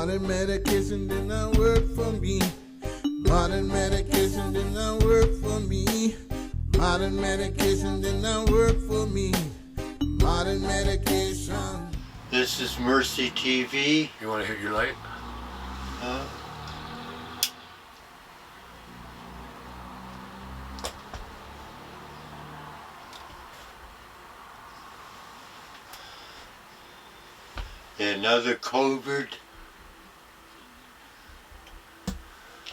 Modern medication did not work for me. Modern medication did not work for me. Modern medication did not work for me. Modern medication. This is Mercy TV. You want to hit your light? Another COVID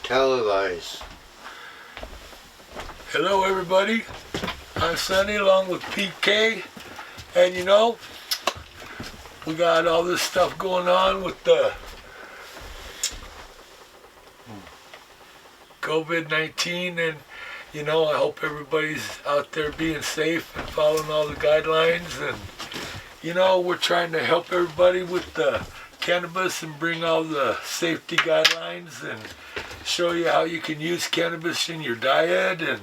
televised. Hello everybody, I'm Sonny along with PK, and you know, we got all this stuff going on with the COVID-19, and you know, I hope everybody's out there being safe and following all the guidelines, and you know, we're trying to help everybody with the cannabis and bring all the safety guidelines and show you how you can use cannabis in your diet. And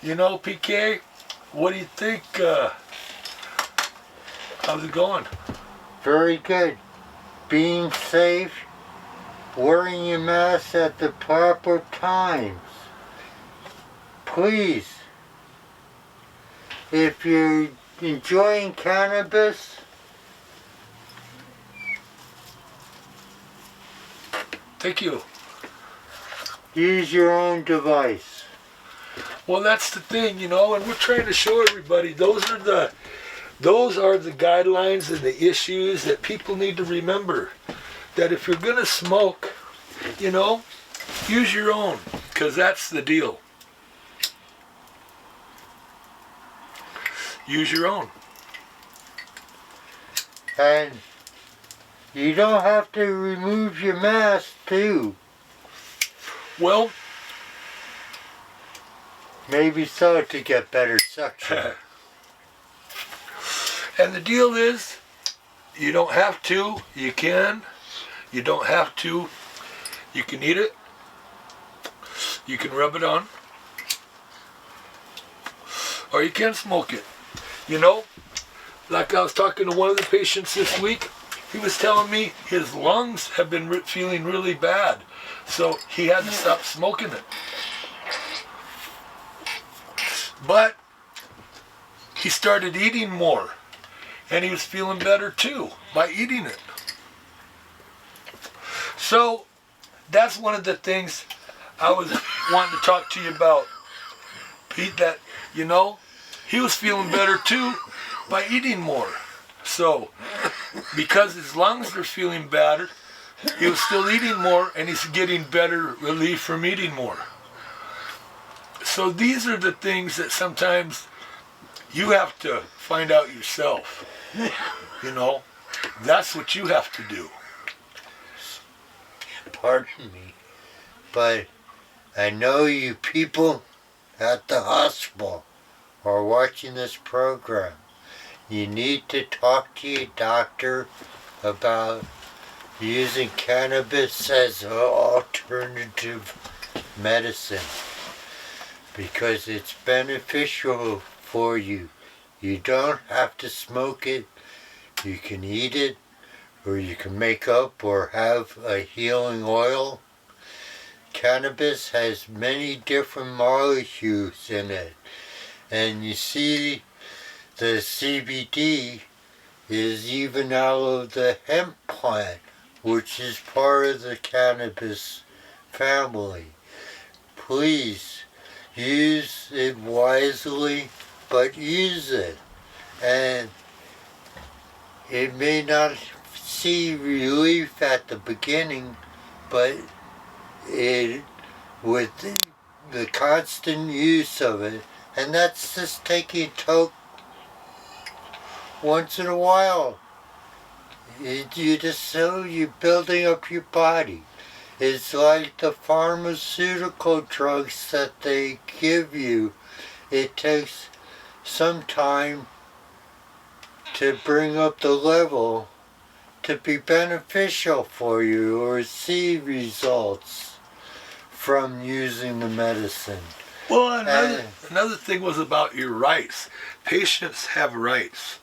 you know, PK, what do you think? How's it going? Very good. Being safe, wearing your mask at the proper times. Please, if you're enjoying cannabis, Thank you. use your own device. Well, that's the thing, you know, and we're trying to show everybody those are the guidelines and the issues that people need to remember. That if you're gonna smoke, you know, use your own, because that's the deal. Use your own. And you don't have to remove your mask too. Well, Maybe so, to get better suction. and the deal is, you don't have to, you can. You don't have to, you can eat it. You can rub it on. Or you can smoke it. You know, like I was talking to one of the patients this week, he was telling me his lungs have been feeling really bad. So he had to stop smoking it. But he started eating more. And he was feeling better too by eating it. So that's one of the things I was wanting to talk to you about, Pete, that, you know, he was feeling better too by eating more. So, because his lungs are feeling better, he was still eating more, and he's getting better relief from eating more. So these are the things that sometimes you have to find out yourself. You know, that's what you have to do. Pardon me, but I know you people at the hospital are watching this program. You need to talk to your doctor about using cannabis as an alternative medicine, because it's beneficial for you. You don't have to smoke it. You can eat it, or you can make up or have a healing oil. Cannabis has many different molecules in it. And you see, the CBD is even out of the hemp plant, which is part of the cannabis family. Please, use it wisely, but use it. And it may not see relief at the beginning, but with the constant use of it, and that's just taking a toke once in a while. You're building up your body. It's like the pharmaceutical drugs that they give you. It takes some time to bring up the level to be beneficial for you or see results from using the medicine. Well, another thing was about your rights. Patients have rights.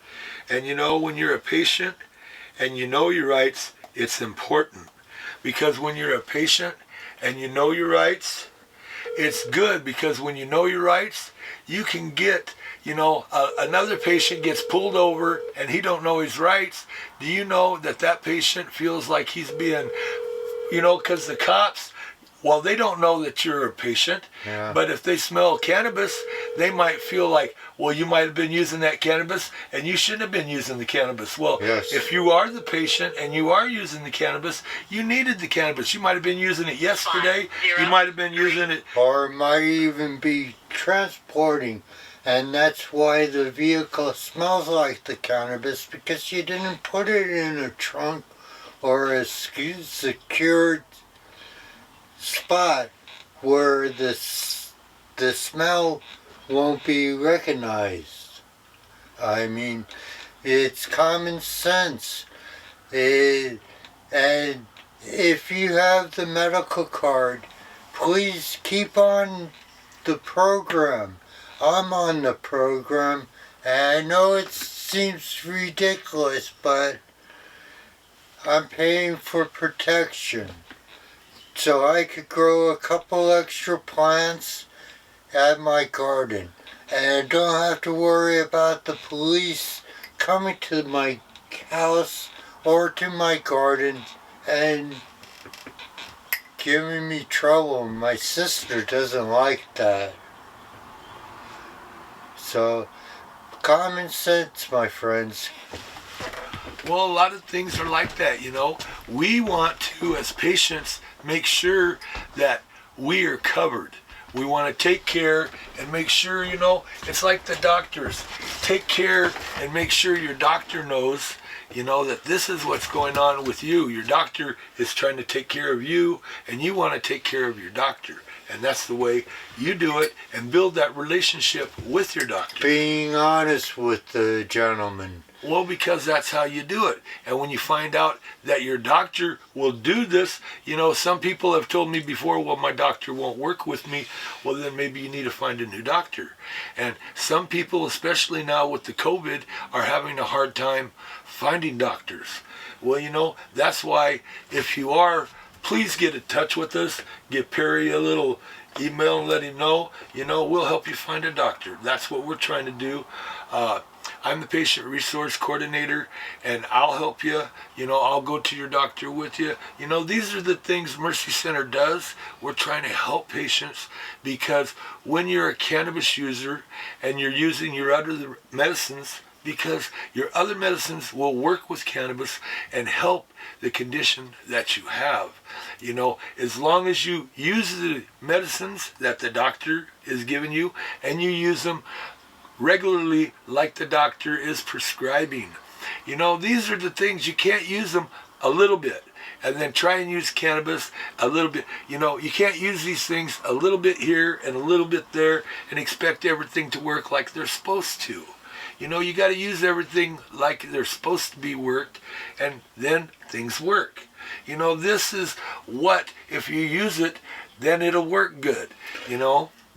And you know, when you're a patient and you know your rights, it's important. Because when you're a patient and you know your rights, it's good, because when you know your rights, you can get, another patient gets pulled over and he don't know his rights. Do you know that that patient feels like he's being, because the cops, well, they don't know that you're a patient, Yeah. but if they smell cannabis, they might feel like, well, you might have been using that cannabis and you shouldn't have been using the cannabis. Well, Yes. if you are the patient and you are using the cannabis, you needed the cannabis. You might have been using it yesterday. You might have been using it. Or it might even be transporting. And that's why the vehicle smells like the cannabis, because you didn't put it in a trunk or a secured spot where the smell won't be recognized. I mean, it's common sense. And if you have the medical card, please keep on the program. I'm on the program, and I know it seems ridiculous, but I'm paying for protection. So I could grow a couple extra plants at my garden. And I don't have to worry about the police coming to my house or to my garden and giving me trouble. My sister doesn't like that. So, common sense, my friends. Well, a lot of things are like that, We want to, as patients, make sure that we are covered. We want to take care and make sure, it's like the doctors. Take care and make sure your doctor knows, that this is what's going on with you. Your doctor is trying to take care of you, and you want to take care of your doctor. And that's the way you do it, and build that relationship with your doctor. Being honest with the gentleman. Well, because that's how you do it. And when you find out that your doctor will do this, some people have told me before, well, my doctor won't work with me. Well, then maybe you need to find a new doctor. And some people, especially now with the COVID, are having a hard time finding doctors. Well, that's why if you are, please get in touch with us. Give Perry a little email and let him know. We'll help you find a doctor. That's what we're trying to do. I'm the patient resource coordinator, and I'll help you. I'll go to your doctor with you. These are the things Mercy Center does. We're trying to help patients, because when you're a cannabis user and you're using your other medicines, because your other medicines will work with cannabis and help the condition that you have. As long as you use the medicines that the doctor is giving you, and you use them regularly like the doctor is prescribing. These are the things. You can't use them a little bit and then try and use cannabis a little bit. You can't use these things a little bit here and a little bit there and expect everything to work like they're supposed to. You got to use everything like they're supposed to be worked, and then things work. This is what, if you use it, then it'll work good.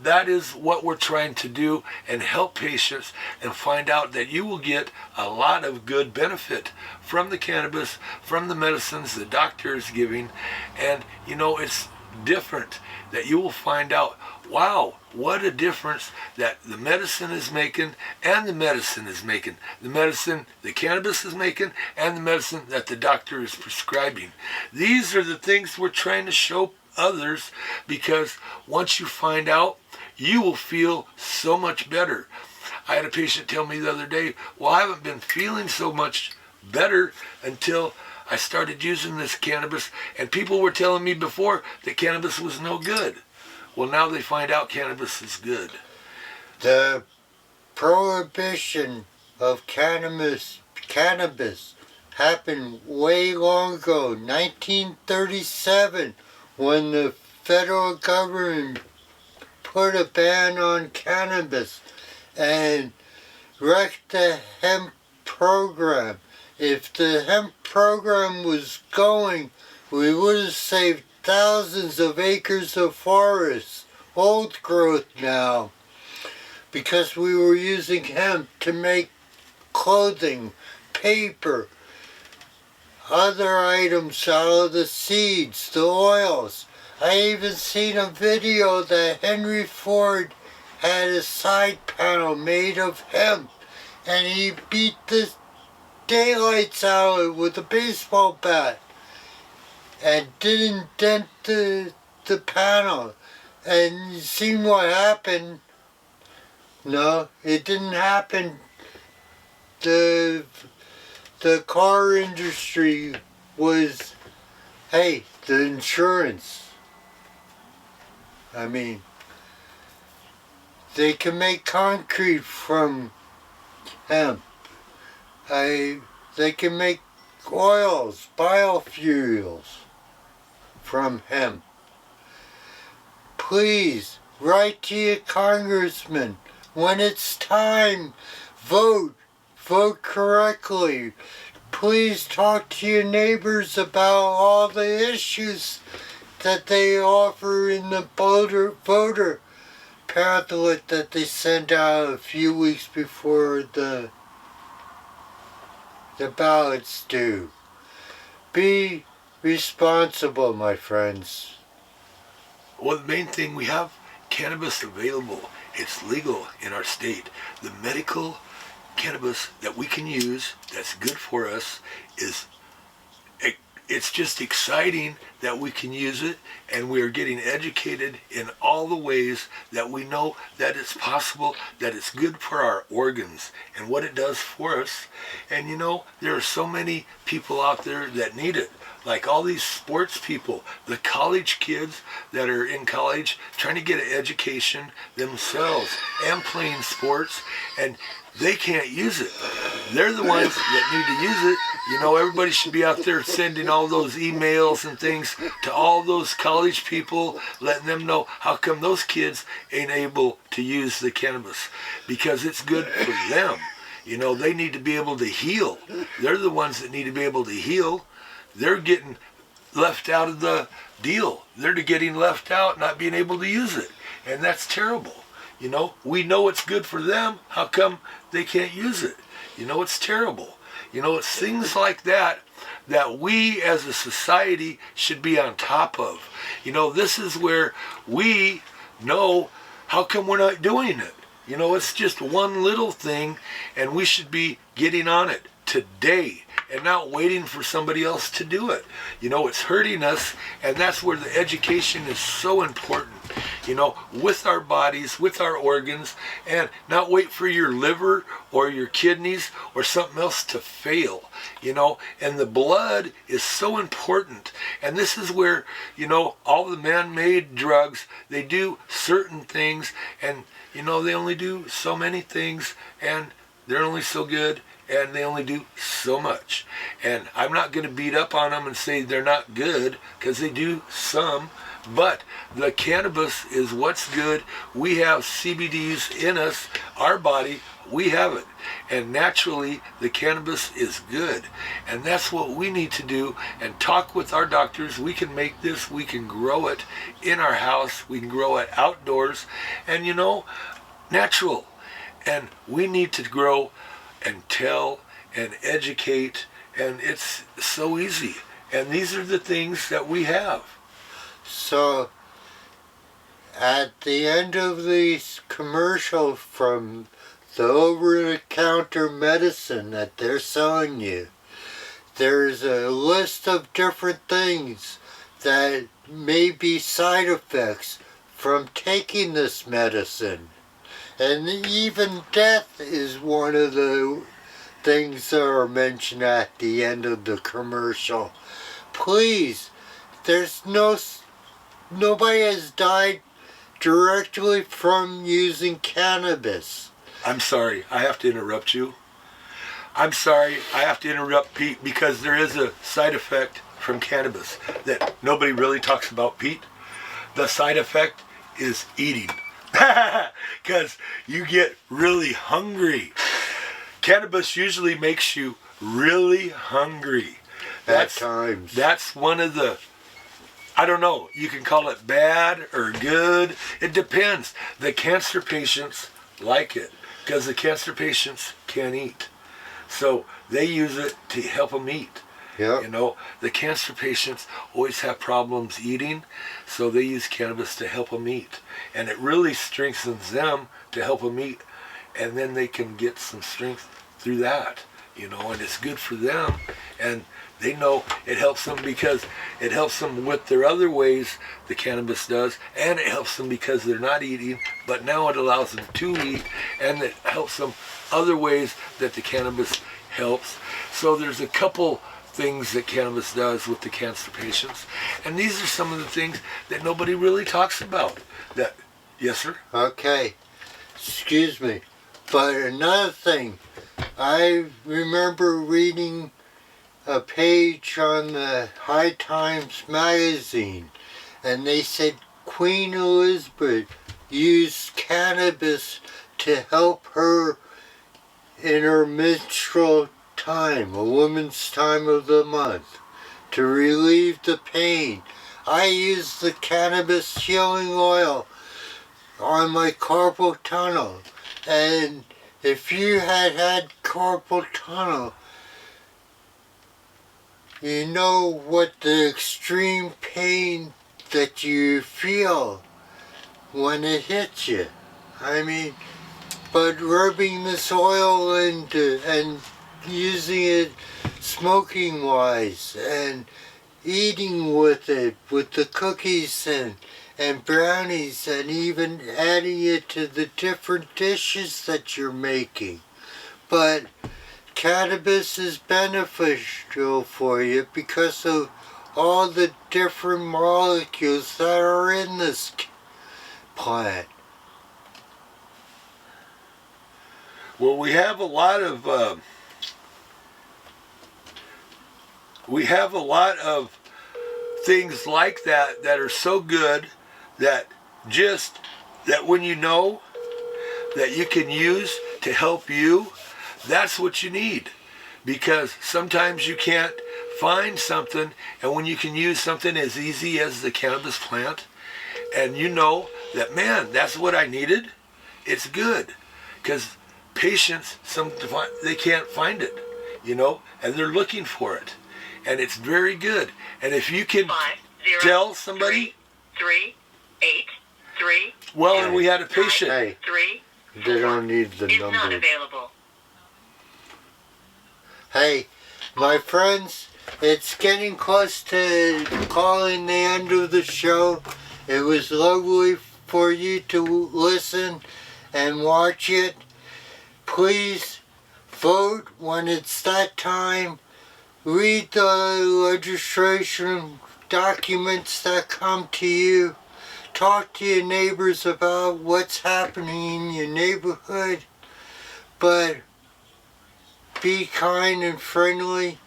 That is what we're trying to do, and help patients and find out that you will get a lot of good benefit from the cannabis, from the medicines the doctor is giving. And, it's different that you will find out, wow, what a difference that the medicine is making, and the medicine is making. The medicine the cannabis is making, and the medicine that the doctor is prescribing. These are the things we're trying to show others, because once you find out, you will feel so much better. I had a patient tell me the other day, well, I haven't been feeling so much better until I started using this cannabis, and people were telling me before that cannabis was no good. Well, now they find out cannabis is good. The prohibition of cannabis happened way long ago, 1937, when the federal government put a ban on cannabis and wrecked the hemp program. If the hemp program was going, we would have saved thousands of acres of forests, old growth now, because we were using hemp to make clothing, paper. other items out of the seeds, the oils. I even seen a video that Henry Ford had a side panel made of hemp, and he beat the daylights out of it with a baseball bat and didn't dent the panel. And you seen what happened? No, it didn't happen. The car industry was, hey, the insurance. I mean, they can make concrete from hemp. They can make oils, biofuels from hemp. Please, write to your congressman. When it's time, vote. Vote correctly. Please talk to your neighbors about all the issues that they offer in the voter pamphlet that they sent out a few weeks before the ballots due. Be responsible, my friends. Well, the main thing, we have cannabis available. It's legal in our state. The medical cannabis that we can use that's good for us it's just exciting that we can use it, and we are getting educated in all the ways that we know that it's possible, that it's good for our organs and what it does for us. And you know, there are so many people out there that need it, like all these sports people, the college kids that are in college trying to get an education themselves and playing sports, and they can't use it. They're the ones that need to use it. You know, everybody should be out there sending all those emails and things to all those college people, letting them know how come those kids ain't able to use the cannabis, because it's good for them. You know, they need to be able to heal. They're the ones that need to be able to heal. They're getting left out of the deal. They're getting left out, not being able to use it. And that's terrible. You know, we know it's good for them. How come they can't use it? You know, it's terrible. You know, it's things like that that we as a society should be on top of. You know, this is where we know how come we're not doing it. You know, it's just one little thing, and we should be getting on it today and not waiting for somebody else to do it. You know, it's hurting us, and that's where the education is so important. You know, with our bodies, with our organs, and not wait for your liver or your kidneys or something else to fail. You know, and the blood is so important. And this is where, you know, all the man-made drugs, they do certain things, and, you know, they only do so many things, and they're only so good, and they only do so much. And I'm not going to beat up on them and say they're not good, because they do some. But the cannabis is what's good. We have CBDs in us, our body, we have it. And naturally, the cannabis is good. And that's what we need to do, and talk with our doctors. We can make this, we can grow it in our house, we can grow it outdoors, and you know, natural. And we need to grow and tell and educate, and it's so easy. And these are the things that we have. So, at the end of these commercials from the over-the-counter medicine that they're selling you, there's a list of different things that may be side effects from taking this medicine. And even death is one of the things that are mentioned at the end of the commercial. Please, nobody has died directly from using cannabis. I'm sorry, I have to interrupt you. I'm sorry, I have to interrupt Pete, because there is a side effect from cannabis that nobody really talks about, Pete. The side effect is eating. Because you get really hungry. Cannabis usually makes you really hungry. At times. That's one of the, I don't know, you can call it bad or good. It depends. The cancer patients like it, because the cancer patients can't eat. So they use it to help them eat. Yeah. You know, the cancer patients always have problems eating, so they use cannabis to help them eat. And it really strengthens them to help them eat, and then they can get some strength through that, you know, and it's good for them. And they know it helps them because it helps them with their other ways, the cannabis does, and it helps them because they're not eating, but now it allows them to eat, and it helps them other ways that the cannabis helps. So there's a couple things that cannabis does with the cancer patients, and these are some of the things that nobody really talks about. That, yes, sir? Okay, excuse me. But another thing, I remember reading a page on the High Times magazine, and they said Queen Elizabeth used cannabis to help her in her menstrual time, a woman's time of the month, to relieve the pain. I use the cannabis healing oil on my carpal tunnel, and if you had carpal tunnel, you know what the extreme pain that you feel when it hits you. I mean, but rubbing this oil into and using it smoking wise and eating with it, with the cookies and brownies, and even adding it to the different dishes that you're making. But cannabis is beneficial for you because of all the different molecules that are in this plant. Well, we have a lot of things like that that are so good that when you know that you can use to help you, that's what you need. Because sometimes you can't find something, and when you can use something as easy as the cannabis plant, and you know that, man, that's what I needed, it's good. Because patients, they can't find it, you know, and they're looking for it, and it's very good. And if you can tell somebody, 3, 8, 3. well, and we had a patient. Hey, 3 they don't need the is not numbers. available. Hey, my friends, it's getting close to calling the end of the show. It was lovely for you to listen and watch it. Please vote when it's that time. Read the legislation documents that come to you. Talk to your neighbors about what's happening in your neighborhood. But be kind and friendly.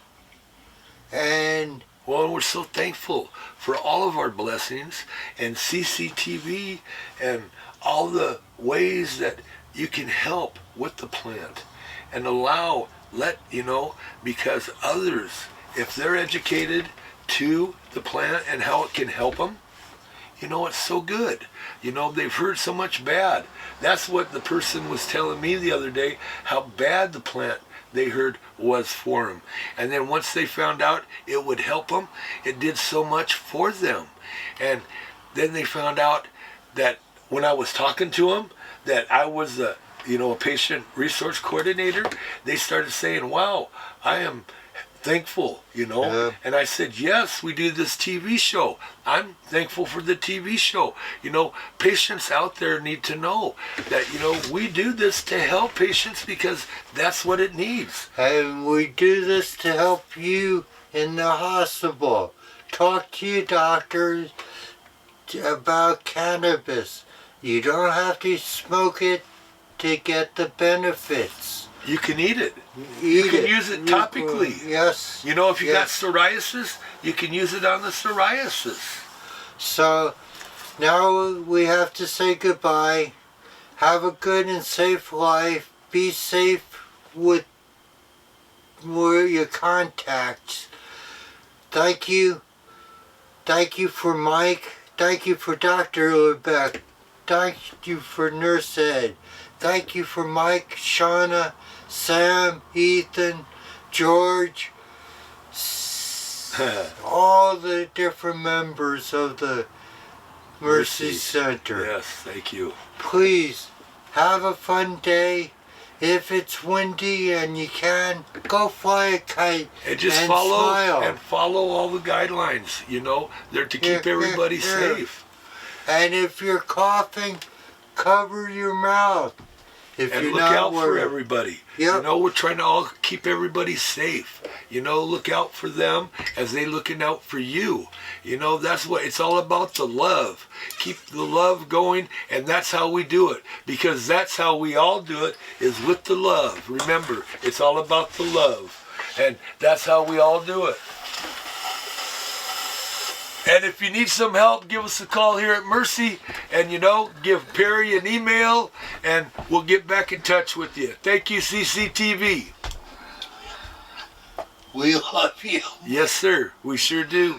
And well, we're so thankful for all of our blessings and CCTV and all the ways that you can help with the plant and because others, if they're educated to the plant and how it can help them, you know, it's so good. You know, they've heard so much bad. That's what the person was telling me the other day, how bad the plant they heard was for them. And then once they found out it would help them, it did so much for them. And then they found out that when I was talking to them, that I was a patient resource coordinator, they started saying, wow, I am thankful, Yeah. And I said, yes, we do this TV show. I'm thankful for the TV show. Patients out there need to know that, we do this to help patients because that's what it needs. And we do this to help you in the hospital. Talk to your doctors about cannabis. You don't have to smoke it to get the benefits. You can eat it. You can use it topically. Yes. If you got yes. psoriasis, you can use it on the psoriasis. So now we have to say goodbye. Have a good and safe life. Be safe with your contacts. Thank you. Thank you for Mike. Thank you for Dr. Lebeck. Thank you for Nurse Ed. Thank you for Mike, Shauna, Sam, Ethan, George, all the different members of the Mercy Center. Yes, thank you. Please have a fun day. If it's windy and you can, go fly a kite And just smile. follow all the guidelines, you know. They're to keep everybody safe. And if you're coughing, cover your mouth. If And you're look not out for worried. everybody. Yep. You know, we're trying to all keep everybody safe. You know, look out for them as they looking out for you. You know, that's what it's all about, the love. Keep the love going, and that's how we do it. Because that's how we all do it, is with the love. Remember, it's all about the love. And that's how we all do it. And if you need some help, give us a call here at Mercy. And, you know, give Perry an email, and we'll get back in touch with you. Thank you, CCTV. We love you. Yes, sir. We sure do.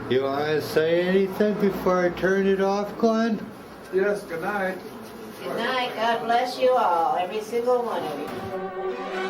You want to say anything before I turn it off, Glenn? Yes, good night. Good night. God bless you all, every single one of you.